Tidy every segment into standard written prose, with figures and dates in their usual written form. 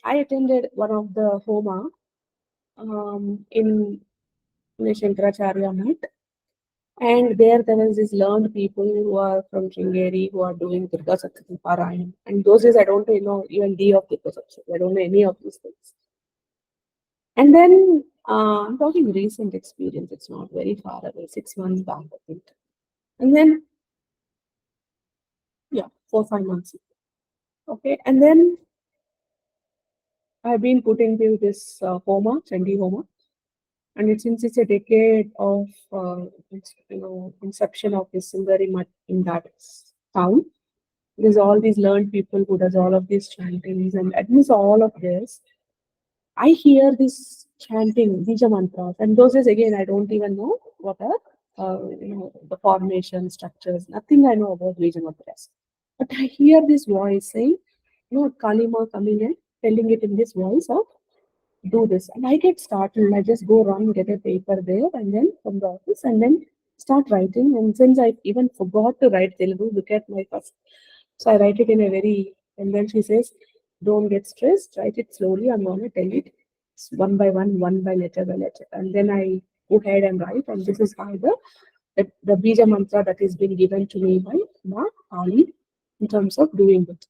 I attended one of the Homa in the Shankaracharya Mat, and there was these learned people who are from Sringeri who are doing Durga Saptami Parayana. And those days I don't know even D of Durga Saptami. I don't know any of these things. And then I'm talking recent experience. It's not very far away. 6 months back, I think. And then yeah, 4 5 months. Okay, and then I've been put into this Homa, Chandi Homa, and since it's a decade of inception of this Sundari Mutt in that town. There's all these learned people who does all of these chantings, and amidst all of this, I hear this chanting, Bheej Mantras, and those days again I don't even know what are the formation structures. Nothing I know about Bheej Mantras, but I hear this voice saying, Kalima coming in, telling it in this voice of do this. And I get startled. I just go run, get a paper there, and then from the office, and then start writing. And since I even forgot to write Telugu, look at my first. So I write it in a very, and then she says, don't get stressed, write it slowly. I'm going to tell it one by one by letter by letter. And then I go ahead and write. And this is how the Bija mantra that is being given to me by Ma Kaali in terms of doing it.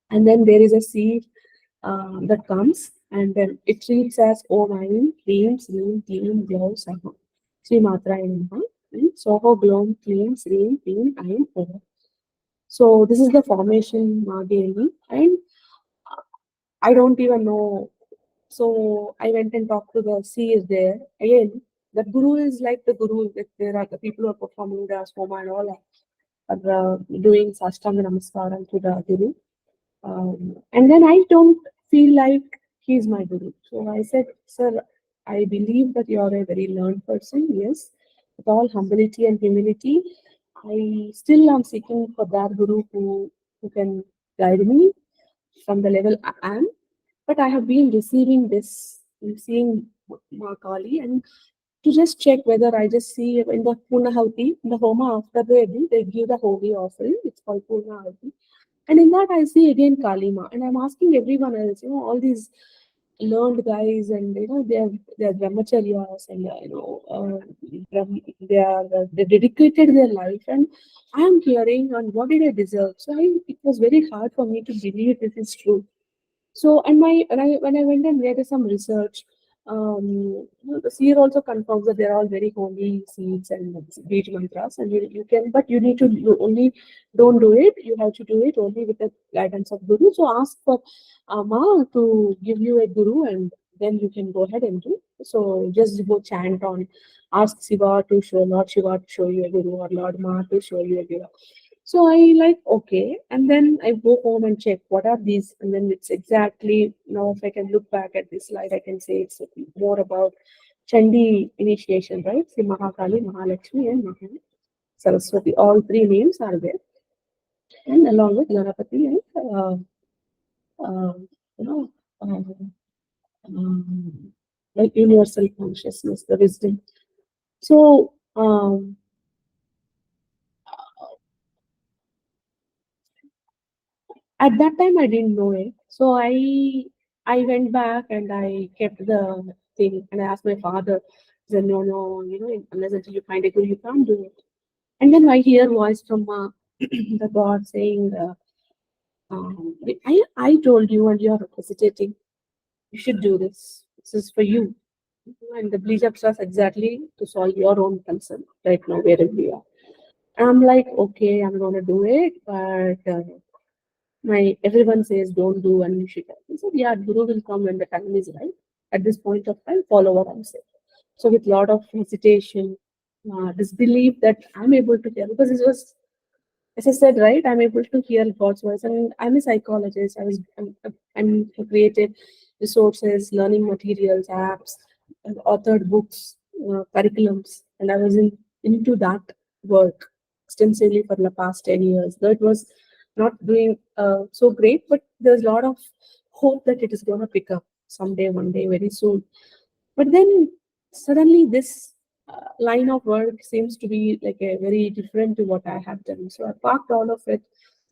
And then there is a seed that comes, and then it reads as Om Aim Kleem Sreem Kleem Glow Saha Sri Matra Namaha and Soho Glom Kleem Sreem Kleem Aim Om. So this is the formation Mageni, and I don't even know. So I went and talked to the seer there. Again, the guru is like the guru. That there are the people who are performing the Soma and all are doing Sastanga Namaskaram to the guru. And then I don't feel like he's my guru. So I said, Sir, I believe that you are a very learned person. Yes, with all humility and humility, I still am seeking for that guru who can guide me from the level I am. But I have been receiving this, seeing Ma Kali, and to just check whether I just see in the Punahuti, in the Homa after they give the holy offering. It's called Punahuti. And in that, I see again Kalima, and I'm asking everyone else, all these learned guys, and they're brahmacharyas, and they dedicated their life, and I am hearing, and what did I deserve? So it was very hard for me to believe this is true. So, and when I went and read some research, the seer also confirms that they're all very holy seeds and beach mantras, and you can, but you only don't do it. You have to do it only with the guidance of Guru. So ask for Ama to give you a Guru, and then you can go ahead and do. So just go chant on, ask Shiva to show, Lord Shiva to show you a Guru, or Lord Ma to show you a Guru. So I like, okay, and then I go home and check what are these, and then it's exactly, if I can look back at this slide, I can say it's more about Chandi initiation, right? See, Mahakali, Mahalakshmi, and Maha Saraswati. All three names are there, and along with Ganapati and uh, you know, um, like universal consciousness, the wisdom. So at that time I didn't know it, so I went back and I kept the thing, and I asked my father. He said, no, unless until you find a guru you can't do it. And then I hear voice from the God saying, I told you and you're hesitating, you should do this is for you. And the bleach up starts exactly to solve your own concern right now wherever you are. And I'm like, okay, I'm gonna do it, but my everyone says don't do and you should. He said, yeah, Guru will come when the time is right. At this point of time, follow what I'm saying. So with lot of hesitation, disbelief that I'm able to hear, because it was, as I said, right, I'm able to hear God's voice. And I'm a psychologist. I'm created resources, learning materials, apps, and authored books, curriculums, and I was into that work extensively for the past 10 years. Though it was not doing so great, but there's a lot of hope that it is going to pick up someday, one day, very soon. But then suddenly this line of work seems to be like a very different to what I have done. So I parked all of it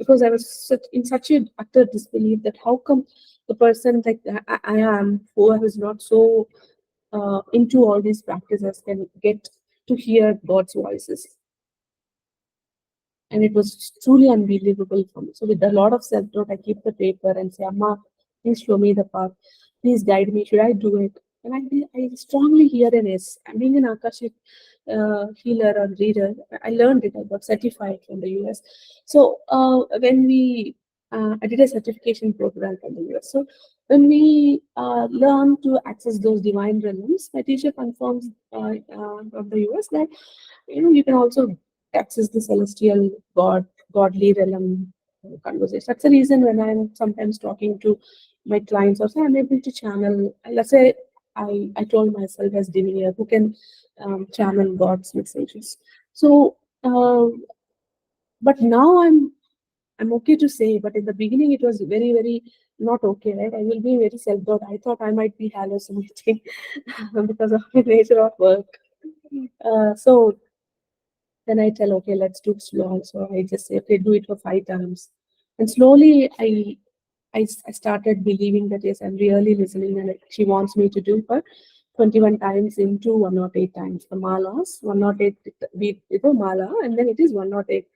because I was in such a utter disbelief that how come the person like I am, who is not so into all these practices, can get to hear God's voices. And it was truly unbelievable for me. So with a lot of self-doubt, I keep the paper and say, Amma, please show me the path. Please guide me. Should I do it? And I strongly hear an yes. I'm being an Akashic healer or reader. I learned it. I got certified from the US. So when I did a certification program from the US. So when we learn to access those divine realms, my teacher confirms from the US that you can also access the celestial godly realm conversation. That's the reason when I'm sometimes talking to my clients also, I'm able to channel. Let's say I told myself as diviner who can channel God's messages. So, but now I'm okay to say. But in the beginning, it was very not okay, right? I will be very self-doubt. I thought I might be hallucinating because of the nature of work. So then I tell, okay, let's do slow. So I just say, okay, do it for 5 times. And slowly I started believing that, yes, I'm really listening and she wants me to do for 21 times into 108 times. The malas, 108 beat is a mala, and then it is 108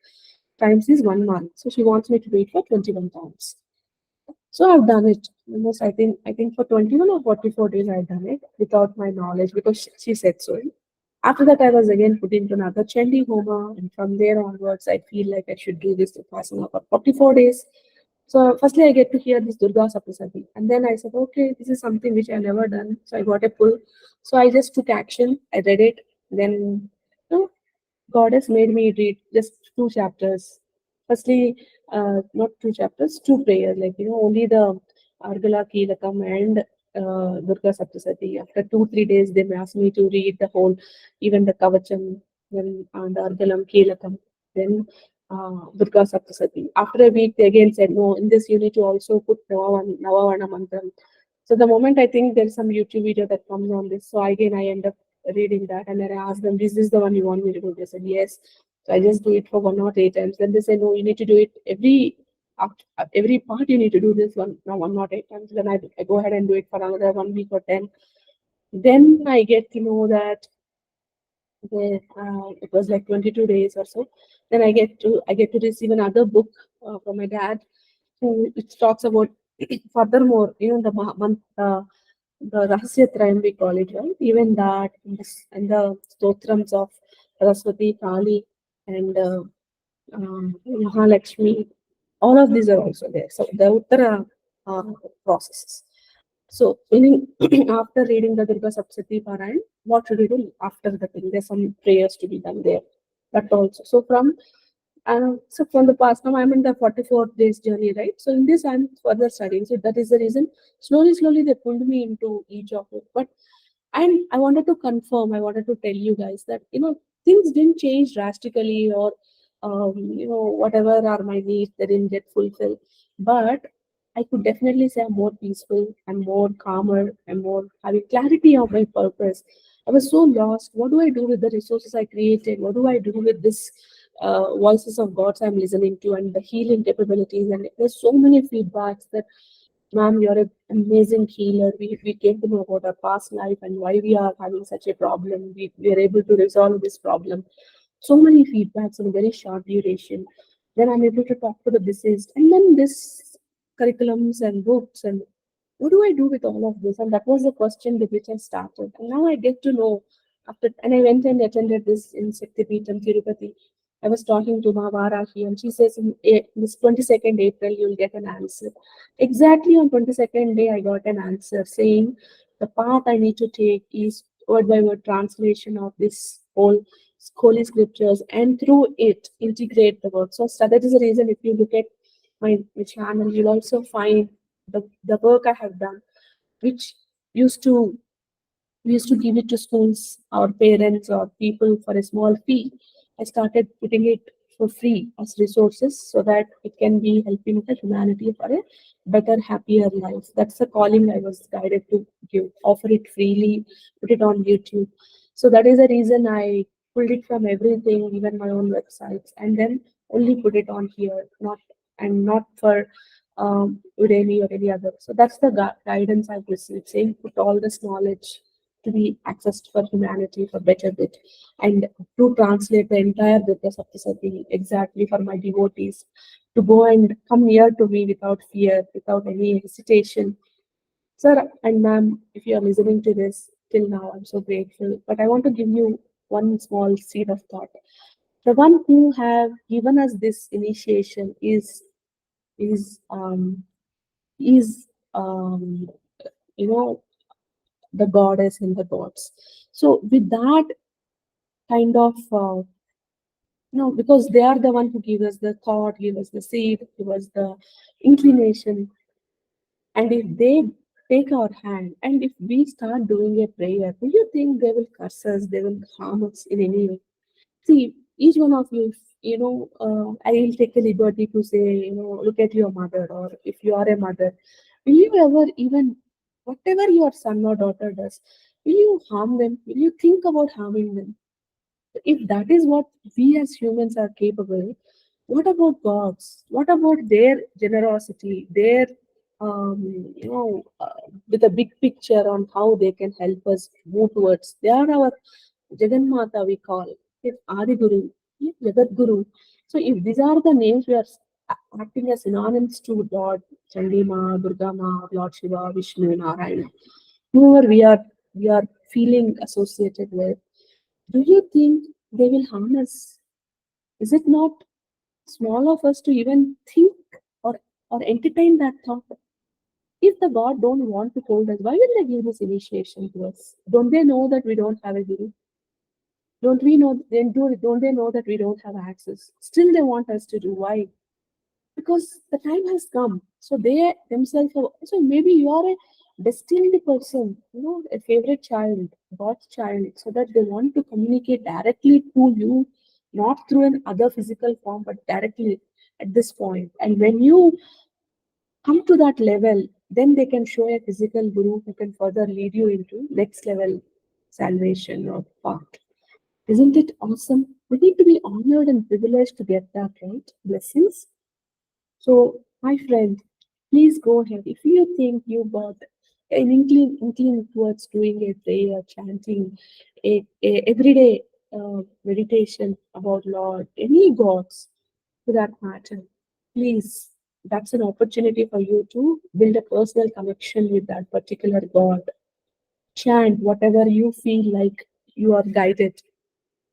times is one mala. So she wants me to do it for 21 times. So I've done it. Almost, I think for 21 or 44 days I've done it without my knowledge because she said so. After that, I was again put into another Chandi Homa, and from there onwards, I feel like I should do this Vipassana for 44 days. So, firstly, I get to hear this Durga Saptasati, and then I said, okay, this is something which I've never done. So, I got a pull. So, I just took action, I read it, then God has made me read just 2 chapters. Firstly, not 2 chapters, 2 prayers, like, only the Argala Kilakam and Durga Saptasati. After 2, 3 days, they asked me to read the whole, even the Kavacham, then the Argalam Kilakam, then Durga Saptasati. After a week, they again said, no, in this you need to also put Navavana Mantram. So the moment I think there's some YouTube video that comes on this, so again I end up reading that, and then I asked them, "Is this the one you want me to do?" They said, "Yes." So I just do it for 1 or 8 times. Then they say, "No, you need to do it every part. You need to do this one now 1 or 8 times." Then I go ahead and do it for another 1 week or 10. Then I get to know that it was like 22 days or so. Then I get to receive another book from my dad, who which talks about furthermore, the Rahasya Trayam we call it, right? Even that and the stotrams of Saraswati, Kaali, and Mahalakshmi, all of these are also there. So the Uttara processes. So, meaning after reading the Durga Saptati Parayan, what should we do after the thing? There's some prayers to be done there. That also. So from the past, now I'm in the 44 days journey, right? So in this, I'm further studying. So that is the reason. Slowly, they pulled me into each of it. But and I wanted to confirm, I wanted to tell you guys that things didn't change drastically, or whatever are my needs, they didn't get fulfilled. But I could definitely say I'm more peaceful, I'm more calmer, I'm more having clarity of my purpose. I was so lost. What do I do with the resources I created? What do I do with this voices of gods I'm listening to and the healing capabilities? And there's so many feedbacks that, ma'am, you're an amazing healer. We came to know about our past life and why we are having such a problem. We are able to resolve this problem. So many feedbacks in a very short duration. Then I'm able to talk to the deceased. And then this curriculums and books, and what do I do with all of this? And that was the question with which I started. And now I get to know and I went and attended this in Shaktipeetham, Tirupati. I was talking to Mahavarahi, and she says this 22nd April you'll get an answer. Exactly on 22nd day I got an answer saying the path I need to take is word by word translation of this whole holy scriptures, and through it integrate the work. So that is the reason if you look at my channel, you'll also find the work I have done, which used to we used to give it to schools or parents or people for a small fee. I started putting it for free as resources so that it can be helping the humanity for a better, happier life. That's the calling I was guided to give. Offer it freely, put it on YouTube. So that is the reason I pulled it from everything, even my own websites, and then only put it on here, not and not for Udemy or any other. So that's the guidance I've received, saying put all this knowledge to be accessed for humanity for better bit, and to translate the entire Buddhist of the Sati exactly for my devotees to go and come near to me without fear, without any hesitation. Sir and ma'am, if you are listening to this till now, I'm so grateful. But I want to give you one small seed of thought. The one who have given us this initiation is is you know the goddess and the gods. So with that kind of no, because they are the one who give us the thought, give us the seed, give us the inclination. And if they take our hand and if we start doing a prayer, do you think they will curse us, they will harm us in any way? See, each one of you, I will take a liberty to say, look at your mother, or if you are a mother, will you ever even, whatever your son or daughter does, will you harm them? Will you think about harming them? If that is what we as humans are capable, what about gods? What about their generosity, their, with a big picture on how they can help us move towards? They are our Jagannatha, we call it Adi Guru, Jagat Guru. So if these are the names we are acting as synonyms to Lord Chandi Ma, Durga Ma, Lord Shiva, Vishnu, Narayana, whoever we are feeling associated with, do you think they will harm us? Is it not small of us to even think or entertain that thought? If the God don't want to hold us, why will they give this initiation to us? Don't they know that we don't have a guru? Don't we know? Then don't they know that we don't have access? Still, they want us to do. Why? Because the time has come. So they themselves have. So maybe you are a destined person, a favorite child, God's child, so that they want to communicate directly to you, not through an other physical form, but directly at this point. And when you come to that level, then they can show a physical guru who can further lead you into next level salvation or path. Isn't it awesome? We need to be honored and privileged to get that, right? Blessings. So, my friend, please go ahead. If you think you got an inkling towards doing a prayer, chanting, a everyday meditation about Lord, any gods for that matter, please, that's an opportunity for you to build a personal connection with that particular God. Chant whatever you feel like you are guided.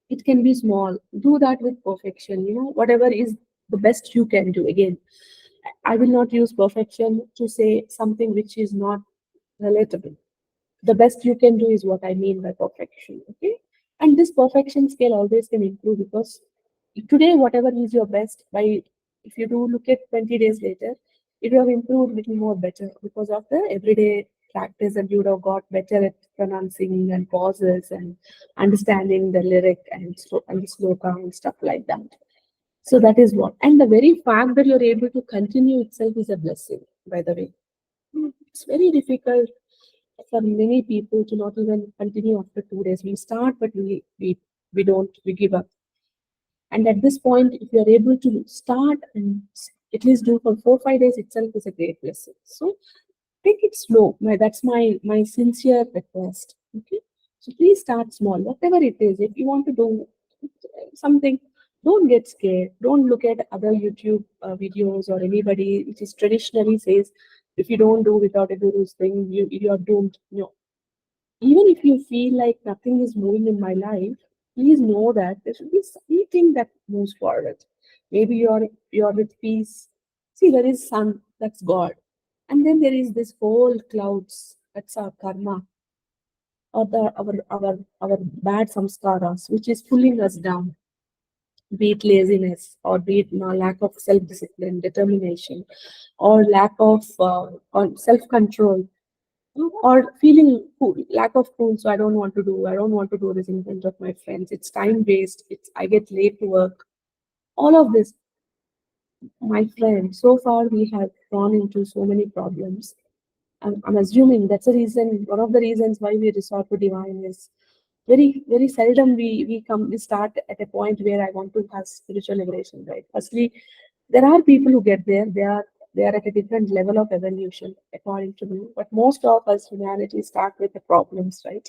It can be small. Do that with perfection. Whatever is the best you can do. Again, I will not use perfection to say something which is not relatable. The best you can do is what I mean by perfection. Okay. And this perfection scale always can improve, because today, whatever is your best, by if you do look at 20 days later, it will have improved little more better because of the everyday practice, and you would have got better at pronouncing and pauses and understanding the lyric and the sloka and stuff like that. So that is what. And the very fact that you're able to continue itself is a blessing, by the way. It's very difficult for many people to not even continue after 2 days. We start, but we don't, we give up. And at this point, if you're able to start and at least do for 4 5 days itself is a great blessing. So take it slow. That's my sincere request. Okay. So please start small, whatever it is. If you want to do something, don't get scared. Don't look at other YouTube videos or anybody which is traditionally says if you don't do without a guru's thing, you're doomed. No. Even if you feel like nothing is moving in my life, please know that there should be something that moves forward. Maybe you're with peace. See, there is sun, that's God. And then there is this whole clouds, that's our karma, or our bad samskaras, which is pulling us down, be it laziness, or be it lack of self-discipline, determination, or lack of self-control, or feeling lack of cool. So I don't want to do this in front of my friends. It's time waste. I get late to work. All of this, my friend, so far we have gone into so many problems. I'm assuming that's the reason, one of the reasons why we resort to divine is very, very seldom we start at a point where I want to have spiritual liberation, right? Firstly, There are people who get there. They are at a different level of evolution, according to me. But most of us humanity start with the problems, right?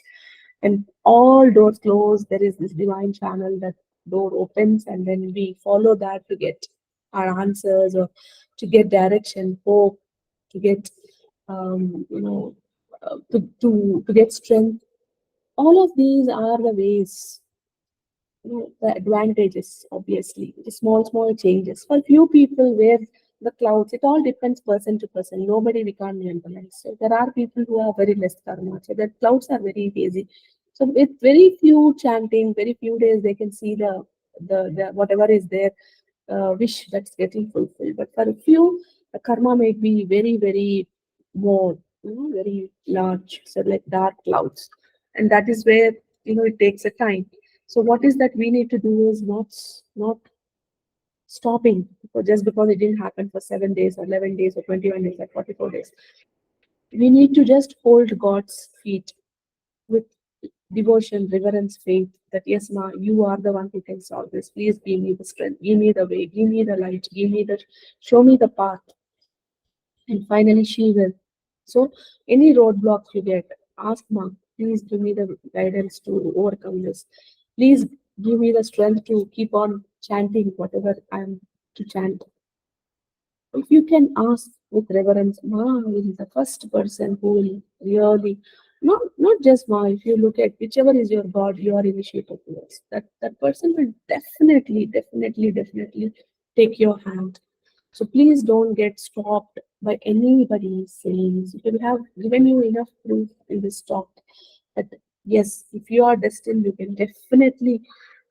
And all doors close. There is this divine channel that door opens, and then we follow that to get our answers or to get direction, hope, to get you know to get strength. All of these are the ways, the advantages, obviously, the small, small changes. For few people, where the clouds, it all depends person to person. Nobody we can't generalize. So there are people who are very less karma. So the clouds are very easy. So with very few chanting, very few days, they can see the whatever is their wish that's getting fulfilled. But for a few, the karma may be very, very more, very large. So like dark clouds, and that is where it takes a time. So what is that we need to do is not stopping just because it didn't happen for 7 days or 11 days or 21 days or 44 days. We need to just hold God's feet with devotion, reverence, faith that yes, Ma, you are the one who can solve this. Please give me the strength, give me the way, give me the light, show me the path, and finally she will. So any roadblocks you get, ask Ma, please give me the guidance to overcome this. Please give me the strength to keep on chanting whatever I'm to chant. If you can ask with reverence, Ma is the first person who will really, not just Ma, if you look at whichever is your God, you are initiated towards, that person will definitely take your hand. So please don't get stopped by anybody saying. So we have given you enough proof in this talk that yes, if you are destined, you can definitely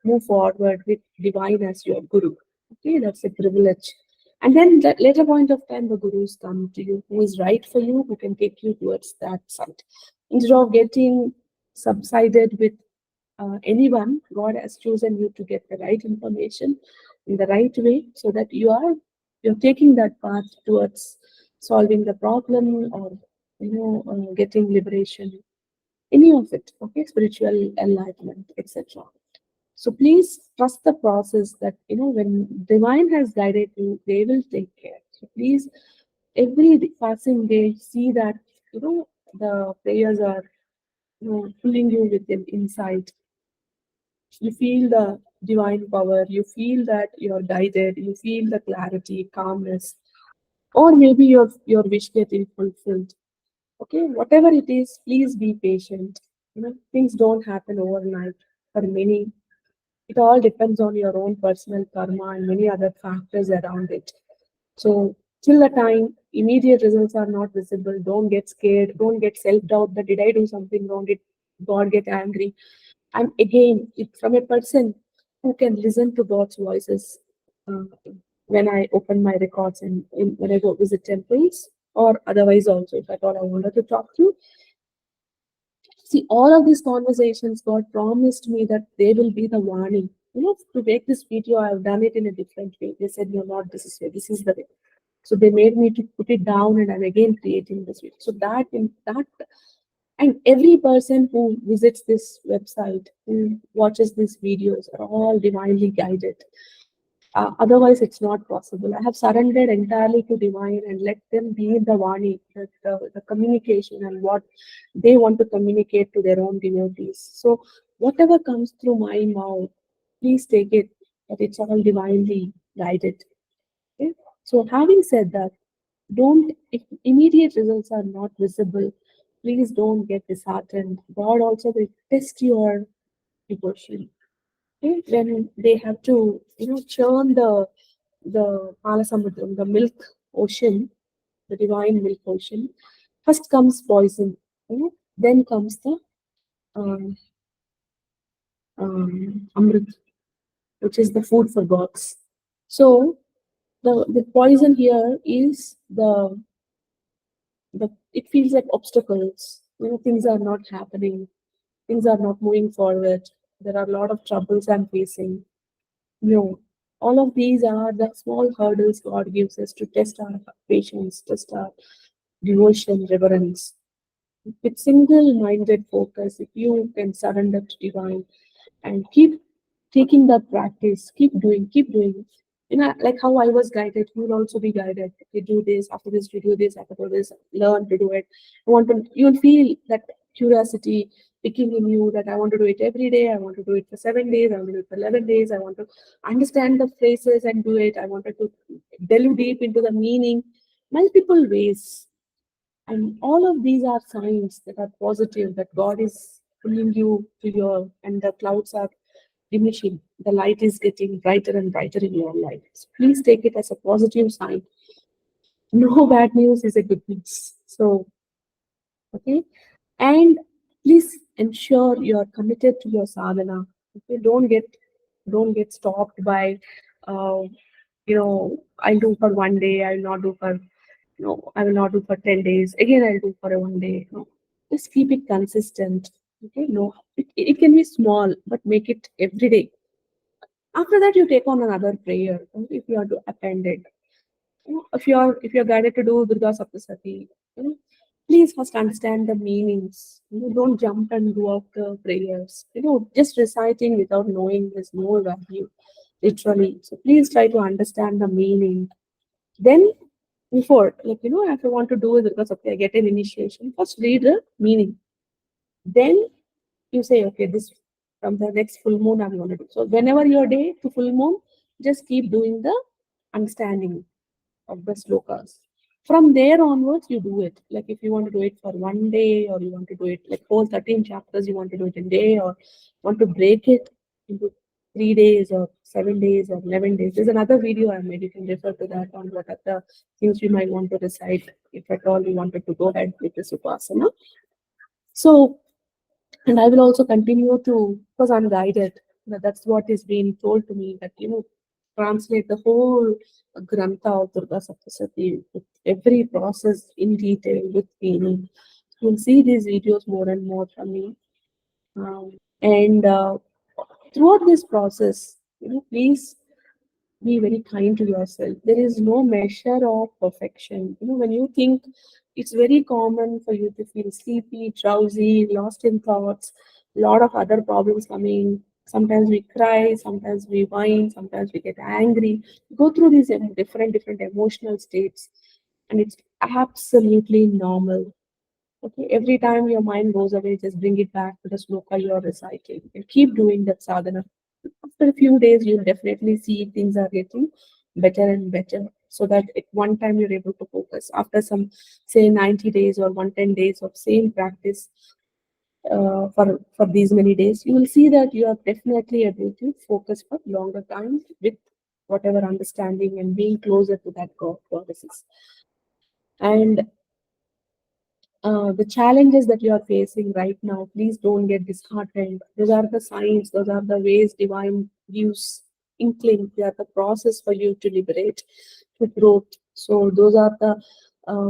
move forward with divine as your guru. Okay, that's a privilege. And then at later point of time, the gurus come to you, who is right for you, who can take you towards that side. Instead of getting subsided with anyone, God has chosen you to get the right information in the right way, so that you're taking that path towards solving the problem, or getting liberation, any of it. Okay, spiritual enlightenment, etc. So please trust the process that when divine has guided you, they will take care. So please, every passing day, see that the prayers are filling you with an insight. You feel the divine power. You feel that you're guided. You feel the clarity, calmness, or maybe your wish getting fulfilled. Okay, whatever it is, please be patient. Things don't happen overnight for many. It all depends on your own personal karma and many other factors around it. So, till the time immediate results are not visible, don't get scared, don't get self doubt that did I do something wrong? Did God get angry? And again, it's from a person who can listen to God's voices uh, when I open my records and when I go visit temples, or otherwise also if at all I wanted to talk to. See, all of these conversations, God promised me that they will be the warning. To make this video, I've done it in a different way. They said, "You're not this is way, this is the way." So they made me to put it down, and I'm again creating this video. So and every person who visits this website, who watches these videos, are all divinely guided. Otherwise, it's not possible. I have surrendered entirely to divine and let them be the Vani, the communication and what they want to communicate to their own devotees. So, whatever comes through my mouth, please take it that it's all divinely guided. Okay? So, having said that, don't, if immediate results are not visible, please don't get disheartened. God also will test your devotion. Okay? When they have to, churn the Palasamudram, the milk ocean, the divine milk ocean. First comes poison, then comes the um, Amrit, which is the food for gods. So the poison here is the it feels like obstacles. Things are not happening, things are not moving forward. There are a lot of troubles I'm facing. No, all of these are the small hurdles God gives us to test our patience, test our devotion, reverence. With single minded focus, if you can surrender to divine and keep taking that practice, keep doing, like how I was guided, you will also be guided. You do this, after this, you do this, after this, learn to do it. You'll feel that curiosity picking in you that I want to do it every day. I want to do it for 7 days. I want to do it for 11 days. I want to understand the phrases and do it. I wanted to delve deep into the meaning, multiple ways. And all of these are signs that are positive, that God is pulling you to your, and the clouds are diminishing. The light is getting brighter and brighter in your life. So please take it as a positive sign. No bad news is a good news. So, okay. And please ensure you are committed to your sadhana. Okay. Don't get stopped by, uh, I'll do for one day, I'll not do for, I will not do for 10 days. Again, I'll do for a one day. No. Just keep it consistent. Okay. No, it can be small, but make it every day. After that, you take on another prayer. If you are to append it, if you're guided to do Durga Saptasati, please first understand the meanings. Don't jump and do out the prayers. Just reciting without knowing there's no value, literally. So please try to understand the meaning. Then before, if I want to do Durga Saptasati, I get an initiation. First read the meaning. Then you say, okay, this from the next full moon I'm going to do. So whenever your day to full moon, just keep doing the understanding of the slokas. From there onwards, you do it. Like if you want to do it for one day, or you want to do it like whole 13 chapters, you want to do it in a day, or want to break it into 3 days or 7 days or 11 days. There's another video I made. You can refer to that on what are the things you might want to recite if at all you wanted to go ahead with this upasana. So, and I will also continue to, because I'm guided. That's what is being told to me, that translate the whole Grantha of Durga Saptasati with every process in detail with meaning. You'll see these videos more and more from me. And throughout this process, please be very kind to yourself. There is no measure of perfection. When you think, it's very common for you to feel sleepy, drowsy, lost in thoughts, a lot of other problems coming. Sometimes we cry, sometimes we whine, sometimes we get angry. Go through these different emotional states, and it's absolutely normal. Okay, every time your mind goes away, just bring it back to the sloka you're reciting. You keep doing that sadhana. After a few days, you'll definitely see things are getting better and better. So that at one time you're able to focus. After some, say, 90 days or 110 days of same practice for these many days, you will see that you are definitely able to focus for longer time with whatever understanding and being closer to that goddesses. And the challenges that you are facing right now, please don't get disheartened. Those are the signs, those are the ways divine gives inkling. They are the process for you to liberate, to growth. So those are the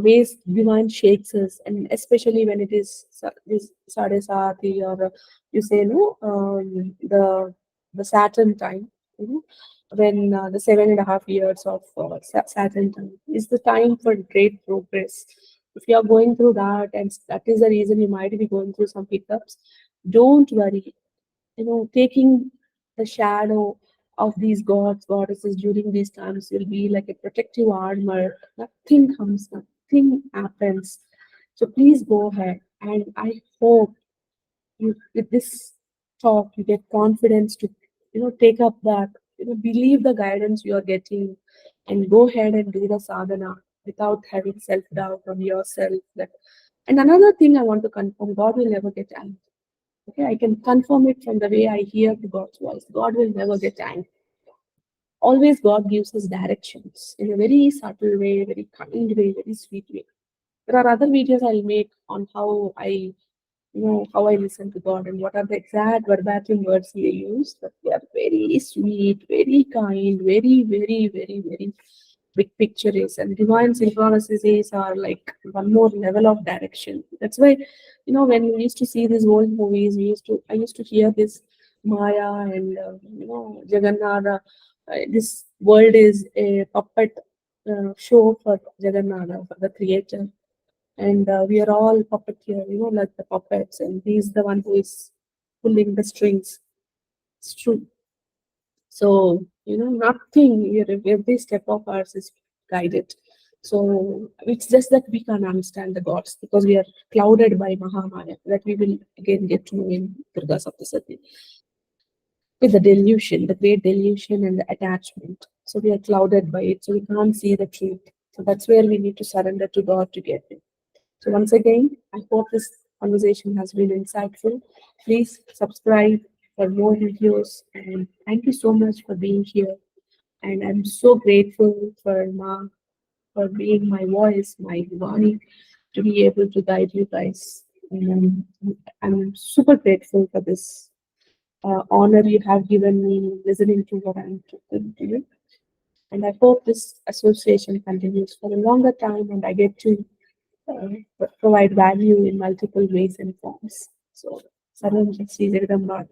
ways divine shakes us, and especially when it is this Sadesati, or you say no, the Saturn time. When the 7.5 years of Saturn time is the time for great progress. If you are going through that, and that is the reason you might be going through some hiccups, don't worry. Taking the shadow of these gods, goddesses during these times will be like a protective armor. Nothing comes, nothing happens. So please go ahead, and I hope you, with this talk, you get confidence to take up that, believe the guidance you are getting, and go ahead and do the sadhana without having self-doubt on yourself. And another thing I want to confirm, God will never get angry. Okay, I can confirm it from the way I hear the God's voice. God will never get angry. Always God gives us directions in a very subtle way, very kind way, very sweet way. There are other videos I'll make on how I listen to God and what are the exact verbatim words He used. But they are very sweet, very kind, very, very, very, very big picture is. And divine synchronicities are like one more level of direction. That's why, when we used to see these old movies, I used to hear this Maya and, Jagannatha. This world is a puppet show for Jagannatha, for the creator, and we are all puppeteer, like the puppets, and he's the one who is pulling the strings. It's true. So Nothing. Every step of ours is guided. So it's just that we can't understand the gods because we are clouded by Mahamaya, that we will again get to know in Durga Saptasati, with the delusion, the great delusion and the attachment. So we are clouded by it, so we can't see the truth. So that's where we need to surrender to God to get it. So once again, I hope this conversation has been insightful. Please subscribe for more videos, and thank you so much for being here. And I'm so grateful for Ma for being my voice, my Vani, to be able to guide you guys. And I'm super grateful for this honor you have given me listening to what I'm talking to you. And I hope this association continues for a longer time and I get to provide value in multiple ways and forms. So, Sarvam Sri Jagadamba.